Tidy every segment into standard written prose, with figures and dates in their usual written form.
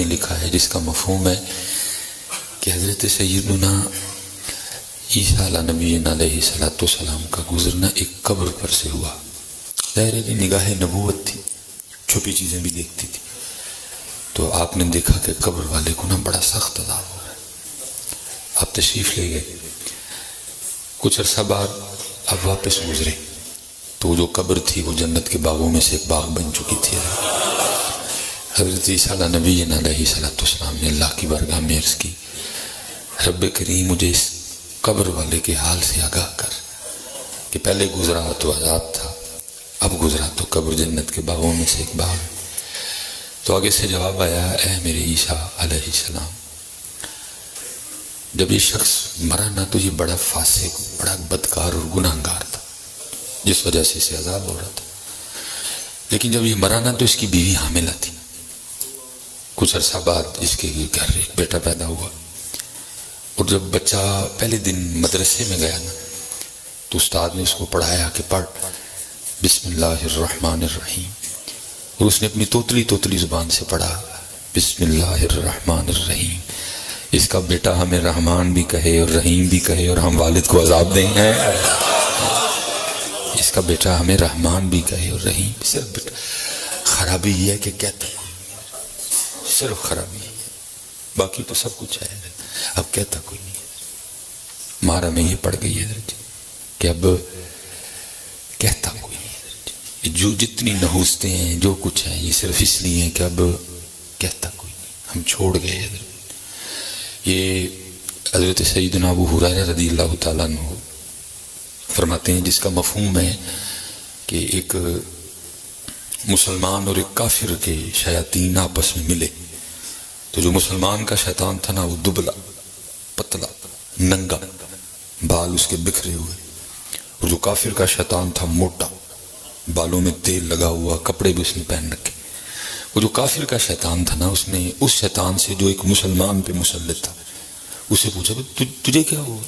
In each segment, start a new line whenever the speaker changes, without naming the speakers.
نے لکھا ہے جس کا مفہوم ہے کہ حضرت سیدنا عیسیٰ علیہ نبی علیہ السلام کا گزرنا ایک قبر پر سے ہوا. ظاہر ہے نگاہ نبوت تھی، چھپی چیزیں بھی دیکھتی تھی. تو آپ نے دیکھا کہ قبر والے کو نا بڑا سخت عذاب ہو رہا ہے. آپ تشریف لے گئے، کچھ عرصہ بعد اب واپس گزرے تو جو قبر تھی وہ جنت کے باغوں میں سے ایک باغ بن چکی تھی. حضرت عیسیٰ علیہ نبی علیہ السلام نے اللہ کی بارگاہ میں عرض کی، رب کریم مجھے اس قبر والے کے حال سے آگاہ کر کہ پہلے گزرا تو عذاب تھا، اب گزرا تو قبر جنت کے باغوں میں سے ایک باغ. تو آگے سے جواب آیا، اے میرے عیسیٰ علیہ السلام، جب یہ شخص مرا نہ تو یہ بڑا فاسق، بڑا بدکار اور گناہگار تھا جس وجہ سے اسے عذاب ہو رہا تھا. لیکن جب یہ مرا نہ تو اس کی بیوی حاملہ تھی. کچھ عرصہ بعد اس کے گھر ایک بیٹا پیدا ہوا، اور جب بچہ پہلے دن مدرسے میں گیا نا تو استاد نے اس کو پڑھایا کہ پڑھ بسم اللہ الرحمن الرحیم، اور اس نے اپنی توتلی زبان سے پڑھا بسم اللہ الرحمن الرحیم. اس کا بیٹا ہمیں رحمان بھی کہے اور رحیم بھی کہے اور ہم والد کو عذاب دیں گے. اس کا بیٹا ہمیں رحمان بھی کہے اور رحیم. صرف بیٹا خرابی یہ ہے کہ کہتا صرف خرابی ہے، باقی تو سب کچھ ہے. اب کہتا کوئی نہیں ہے. مارا میں یہ پڑ گئی ہے کہ اب کہتا کوئی نہیں. جو جتنی نحوستیں ہیں جو کچھ ہیں یہ صرف اس لیے ہیں کہ اب کہتا کوئی نہیں، ہم چھوڑ گئے. یہ حضرت سیدنا ابو ہریرہ رضی اللہ تعالیٰ عنہ فرماتے ہیں جس کا مفہوم ہے کہ ایک مسلمان اور ایک کافر کے شیاطین آپس میں ملے تو جو مسلمان کا شیطان تھا نا وہ دبلا پتلا ننگا، بال اس کے بکھرے ہوئے، اور جو کافر کا شیطان تھا موٹا، بالوں میں تیل لگا ہوا، کپڑے بھی اس نے پہن رکھے. وہ جو کافر کا شیطان تھا نا اس نے اس شیطان سے جو ایک مسلمان پہ مسلط تھا اسے پوچھا تجھے کیا ہوا؟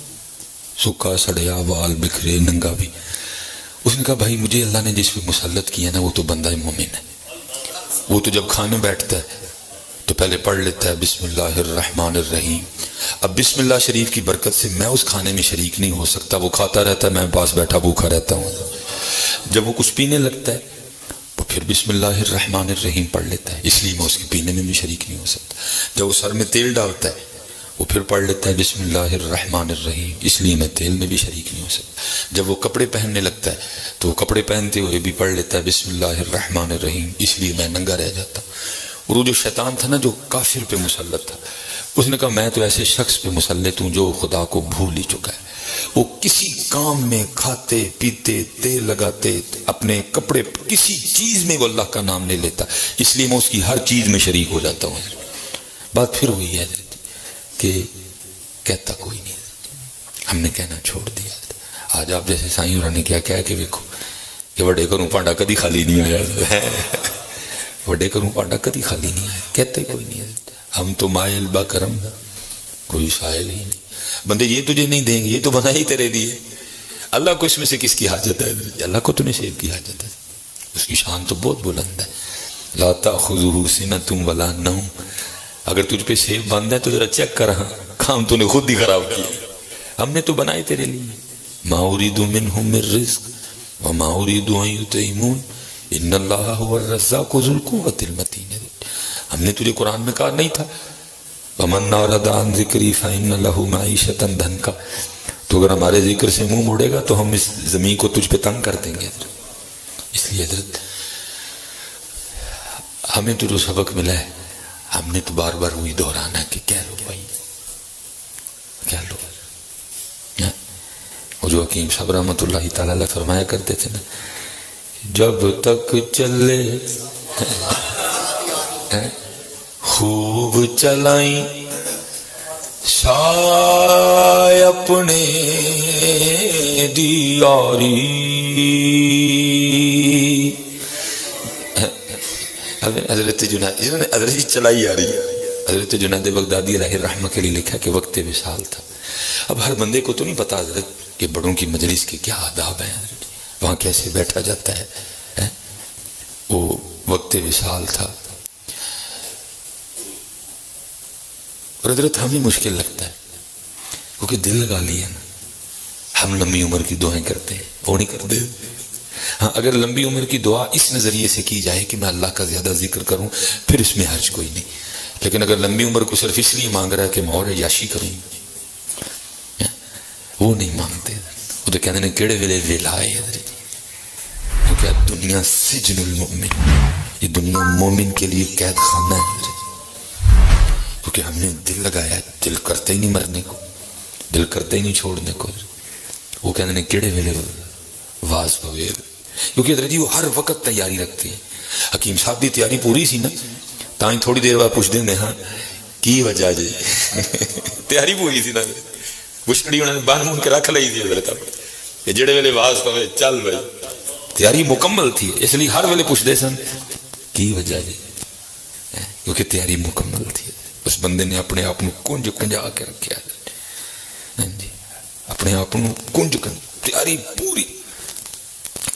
سکا سڑیا، بال بکھرے، ننگا بھی. اس نے کہا بھائی مجھے اللہ نے جس پہ مسلط کیا نا وہ تو بندہ مومن ہے. وہ تو جب کھانے بیٹھتا ہے تو پہلے پڑھ لیتا ہے بسم اللہ الرحمن الرحیم. اب بسم اللہ شریف کی برکت سے میں اس کھانے میں شریک نہیں ہو سکتا، وہ کھاتا رہتا ہے، میں پاس بیٹھا بھوکا رہتا ہوں. جب وہ کچھ پینے لگتا ہے تو پھر بسم اللہ الرحمن الرحیم پڑھ لیتا ہے، اس لیے میں اس کے پینے میں بھی شریک نہیں ہو سکتا. جب وہ سر میں تیل ڈالتا ہے وہ پھر پڑھ لیتا ہے بسم اللہ الرحمن الرحیم، اس لیے میں تیل میں بھی شریک نہیں ہو سکتا. جب وہ کپڑے پہننے لگتا ہے تو وہ کپڑے پہنتے ہوئے بھی پڑھ لیتا ہے بسم اللہ الرحمن الرحیم، اس لیے میں ننگا رہ جاتا ہوں. اور وہ جو شیطان تھا نا جو کافر پہ مسلط تھا اس نے کہا میں تو ایسے شخص پہ مسلط ہوں جو خدا کو بھول ہی چکا ہے. وہ کسی کام میں کھاتے پیتے تیل لگاتے اپنے کپڑے کسی چیز میں وہ اللہ کا نام نہیں لیتا، اس لیے میں اس کی ہر چیز میں شریک ہو جاتا ہوں. بات پھر ہوئی ہے کہ کہتا کوئی نہیں، ہم نے کہنا چھوڑ دیا. آج آپ جیسے سائیں اور نے کیا کہا کہ دیکھو کہ وڈے کروں پانڈا کدی خالی نہیں آیا، وڈے کروں پانڈا کدی خالی نہیں آیا، کہتے کوئی نہیں ہے. ہم تو مائل با کرم، کوئی سائل ہی نہیں. بندے یہ تجھے نہیں دیں گے، یہ تو بنا ہی تیرے لیے. اللہ کو اس میں سے کس کی حاجت ہے؟ اللہ کو تو نصیب کی حاجت ہے. اس کی شان تو بہت بلند ہے. لا تأخذہ سنۃ ولا نوم. اگر تجھ پہ سیب بند ہے تو ذرا چیک کر، کام تو نے خود ہی خراب کیا. ہم نے تو بنائے تیرے لیے. ما اريد منهم من رزق وما اريد ان يطعمون ان الله هو الرزاق ذو القوة المتين. ہم نے تجھے قرآن میں کہا نہیں تھا ومن اعرض عن ذکری فإن له معیشۃ ضنکا، تو اگر ہمارے ذکر سے منہ موڑے گا تو ہم اس زمین کو تجھ پہ تنگ کر دیں گے. اس لیے حضرت ہمیں تو جو سبق ملا ہے ہم نے تو بار بار وہی دہرانا ہے کہ کہہ لو بھائی، کہہ لو. اور جو حکیم صاحب رحمۃ اللہ تعالی علیہ فرمایا کرتے تھے نا، جب تک چلے خوب چلائیں شائے اپنے دیاری. حضرت حضرت چلائی آ رہی ہے. حضرت جنید بغدادی علیہ الرحمہ کے لیے لکھا کہ وقت وصال تھا. اب ہر بندے کو تو نہیں پتا حضرت کہ بڑوں کی مجلس کے کیا آداب ہیں، وہاں کیسے بیٹھا جاتا ہے. وہ وقت وصال تھا. اور حضرت ہمیں مشکل لگتا ہے کیونکہ دل لگا لیا نا. ہم لمبی عمر کی دعائیں کرتے ہیں، وہ نہیں کرتے. ہاں اگر لمبی عمر کی دعا اس نظریے سے کی جائے کہ میں اللہ کا زیادہ ذکر کروں پھر اس میں حرج کوئی نہیں. لیکن اگر لمبی عمر کو صرف اس لیے مانگ رہا ہے کہ میں اور عیاشی کروں، وہ نہیں مانگتے. وہ تو کہتے ہیں کیڑے ویلے ویلا ہے حضرت. کیونکہ دنیا سجن المؤمن، یہ دنیا مومن کے لیے قید خانہ ہے حضرت. کیونکہ ہم نے دل لگایا، دل کرتے ہی نہیں مرنے کو، دل کرتے ہی نہیں چھوڑنے کو. وہ کہتے ہیں کیڑے ویلے واز پوے. کیونکہ حضرت جی وہ ہر وقت تیاری رکھتے ہیں. حکیم صاحب کی تیاری پوری سی نا، تائیں تھوڑی دیر بعد پوچھ دیں ہاں کی وجہ جی تیاری پوری سی نا، بشکڑی انہوں نے بان مون کے رکھ لی تھی حضرت. یہ جڑے ویلے واز پوے چل بھائی، تیاری مکمل تھی. اس لیے ہر ویلے پوچھ دے سن کی وجہ جی، کیونکہ تیاری مکمل تھی. اس بندے نے اپنے آپ کنج کنجا کے رکھا جی، اپنے آپ کنج کر تیاری پوری.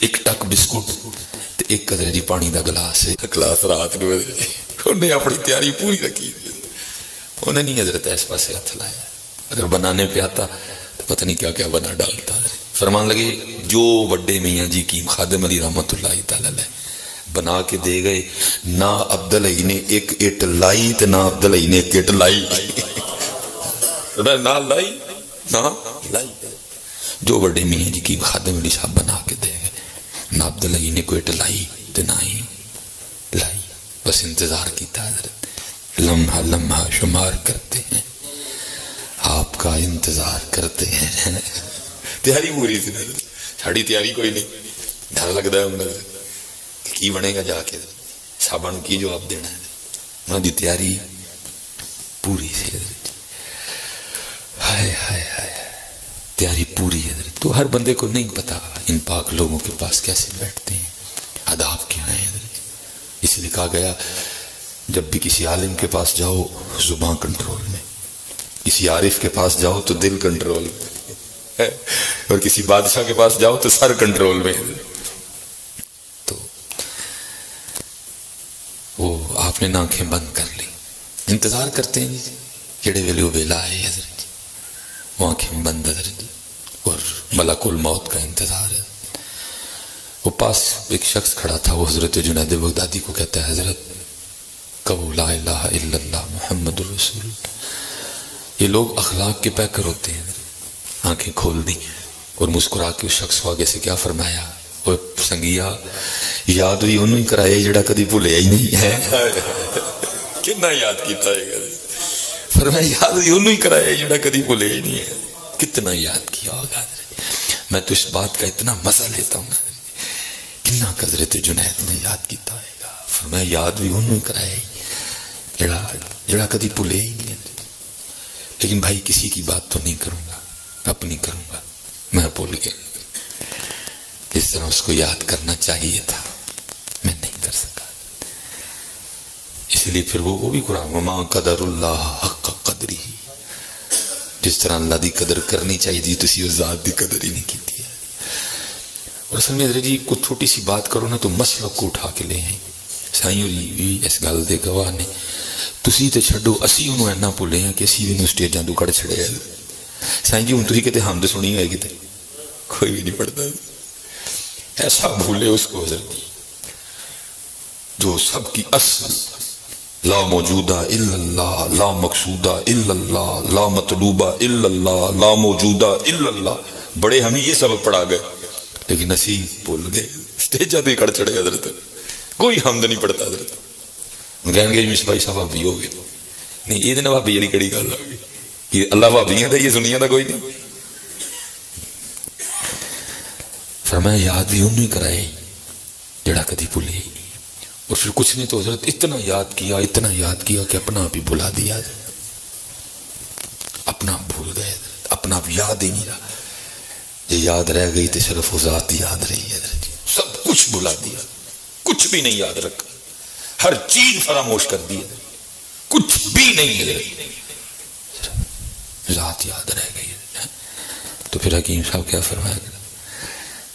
ایک ٹک بسکٹ ایک قدر جی پانی دا گلاس رات کو انہیں اپنی تیاری پوری رکھی. انہیں نہیں حضرت اس پاسے ہاتھ لایا. اگر بنانے پہ آتا تو پتہ نہیں کیا کیا بنا ڈالتا. فرمان لگے جو بڑے میاں جی کی خادم علی رحمت اللہ تعالی بنا کے دے گئے، نہ عبدالعی نے ایک اٹ لائی تو نہ عبدالعی نے ایک اٹ لائی. نہ لائی نہ لائی. جو بڑے میاں جی کی خادم علی صاحب بنا کے دے گئے، نہ عبدالعی نے کوئی اٹ لائی تو نہ ہی لائی. بس انتظار کیتا حضرت. لمحہ لمحہ شمار کرتے ہیں، آپ کا انتظار کرتے ہیں. تیاری پوری تھی. ساڑی تیاری کوئی نہیں. ڈر لگتا ہے انہیں کی بنے گا جا کے، صحابہ کی جواب دینا ہے. انہوں دی تیاری پوری تھی حضرت. ہائے ہائے ہائے، تیاری پوری ہے حضرت. تو ہر بندے کو نہیں پتا ان پاک لوگوں کے پاس کیسے بیٹھتے ہیں، آداب کیا ہیں حضرت. اس لیے کہا گیا جب بھی کسی عالم کے پاس جاؤ زبان کنٹرول میں، کسی عارف کے پاس جاؤ تو دل کنٹرول میں، اور کسی بادشاہ کے پاس جاؤ تو سر کنٹرول میں. تو وہ آپ نے آنکھیں بند کر لی، انتظار کرتے ہیں کیڑے ویلے وہ ویلا ہے حضرت. وہ آنکھیں بند حضرت، اور ملک الموت کا انتظار ہے. وہ پاس ایک شخص کھڑا تھا، وہ حضرت جنید بغدادی کو کہتا ہے حضرت کہو لا الہ الا اللہ محمد الرسول اللہ. یہ لوگ اخلاق کے پیکر ہوتے ہیں. آنکھیں کھول دی اور مسکرا کے اس شخص کو آگے سے کیا فرمایا، وہ سنگیا یاد بھی انہوں ہی کرائے جڑا کدی بھولیا ہی نہیں ہے. کتنا یاد کیتا ہے، فرمایا یاد بھی انہوں ہی کرائے جڑا کدی بھولیا ہی نہیں ہے. کتنا یاد کیا ہوگا. میں تو اس بات کا اتنا مزہ لیتا ہوں کتنا حضرت جنید نے یاد کیتا ہے گا. فرمایا یاد بھی انہوں ہی کرائے جڑا کدی بھولیا ہی نہیں ہے. لیکن بھائی کسی کی بات تو نہیں کروں گا، اپنی کروں گا. میں بھول گیا، اس طرح اس کو یاد کرنا چاہیے تھا، میں نہیں کر سکا. اس لیے پھر وہ بھی قرآن وما قدر اللہ حق قدری، جس طرح اللہ دی قدر کرنی چاہیے تھی تسی اس ذات دی قدر ہی نہیں کی تھی. اور اصل میں حضرت جی کچھ چھوٹی سی بات کرو نا تو مسلک کو اٹھا کے لے آئیں. سائیوں جی بھی اس گل دے گواہ نے. تسی تے چھڈو اسی انہوں اینا بھولے ہیں کہ اسی بھی انہوں سٹیجاں تو کڑ چھڑے ہیں. سائیں جی ہوں تسی کہتے حمد سنی ہوئے کہتے کوئی بھی نہیں پڑھتا. ایسا بھولے اس کو حضرت جو سب کی اصل لا موجودہ الا اللہ، لا مقصودہ الا اللہ، لا مطلوبہ الا اللہ، لا موجودہ الا اللہ. بڑے ہمیں یہ سبق پڑھا گئے لیکن اسی بھول گئے. سٹیجاں تو کڑ چھڑے حضرت، کوئی حمد نہیں پڑھتا حضرت. کہیں گے مس بھائی صاحب بھابی ہو گئے. نہیں یہ دن بھابی جڑی کڑی گل ہوگی، یہ اللہ بھابیاں دا یہ سنیاں دا کوئی نہیں. فرمایا یاد بھی انہوں ہی کرائے جڑا کدی بھولے ہی نہیں. اور پھر کچھ نے تو حضرت اتنا یاد کیا کہ اپنا آپ ہی بھلا دیا. اپنا بھول گئے، اپنا آپ یاد ہی نہیں رہا. یہ یاد رہ گئی تو صرف وہ ذات یاد رہی ہے. سب کچھ بھلا دیا، کچھ بھی نہیں یاد رکھا، ہر چیز فراموش کر دی، کچھ بھی نہیں ہے، ذات یاد رہ گئی. تو پھر حکیم صاحب کیا فرمایا،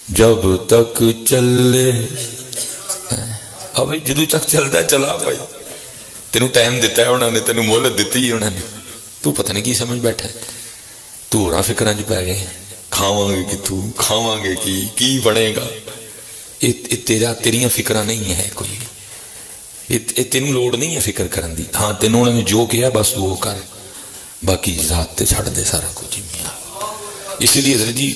جب تک چلے اب جدو تک چلتا چلا بھائی. تینوں ٹائم دیتا ہے انہوں نے، تینوں مہلت دیتی ہے انہوں نے. تو پتہ نہیں کی سمجھ بیٹھا ہے، تو ہو فکراں چ پی گئے، کھاواں گے کتوں، کھاواں گے کی بنے گا، تیریاں فکراں نہیں ہے کوئی، یہ تینوں لوڑ نہیں ہے فکر کرن دی، ہاں تینوں انہوں نے جو کیا بس وہ کر، باقی ذات تے چھڑ دے سارا کچھ میاں۔ اسی لیے حضرت جی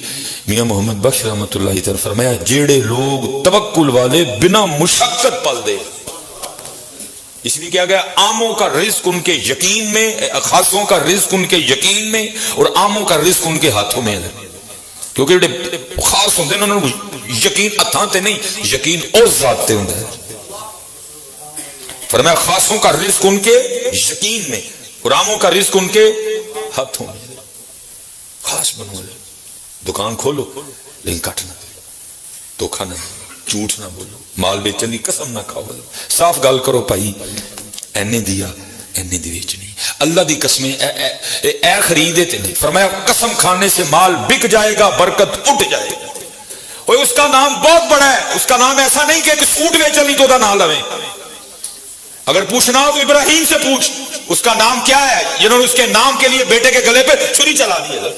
میاں محمد بخش رحمۃ اللہ تعالی فرمایا جیڑے لوگ توکل والے بنا مشقت پل دے، اس لیے کیا گیا عاموں کا رزق ان کے یقین میں، خاصوں کا رزق ان کے یقین میں، اور عاموں کا رزق ان کے ہاتھوں میں ہے، کیونکہ جڑے خاص ہوندے انہوں نے یقین ہتھاں تے نہیں، یقین اس ذات تے ہوندا ہے۔ فرمایا خاصوں کا رزق ان کے یقین میں اور عاموں کا رزق ان کے ہاتھوں میں۔ خاص بنو، دکان کھولو لیکن کٹ نہ دھوکھا نہ، جھوٹ نہ بولو، مال بیچن کی قسم نہ کھاؤ، صاف گل کرو بھائی اینے دیا اینے دی بیچنی، اللہ دی قسمیں اے خریدے تے نہیں، فرمایا قسم کھانے سے مال بک جائے گا، برکت اٹھ جائے گا۔ اور اس کا نام بہت بڑا ہے، اس کا نام ایسا نہیں کہ ایک سوٹ بیچن نہیں تو دا نام لویں، اگر پوچھنا ہو تو ابراہیم سے پوچھ، اس کا نام کیا ہے، جنہوں نے اس کے نام کے لیے بیٹے کے گلے پہ چھری چلا دی ہے۔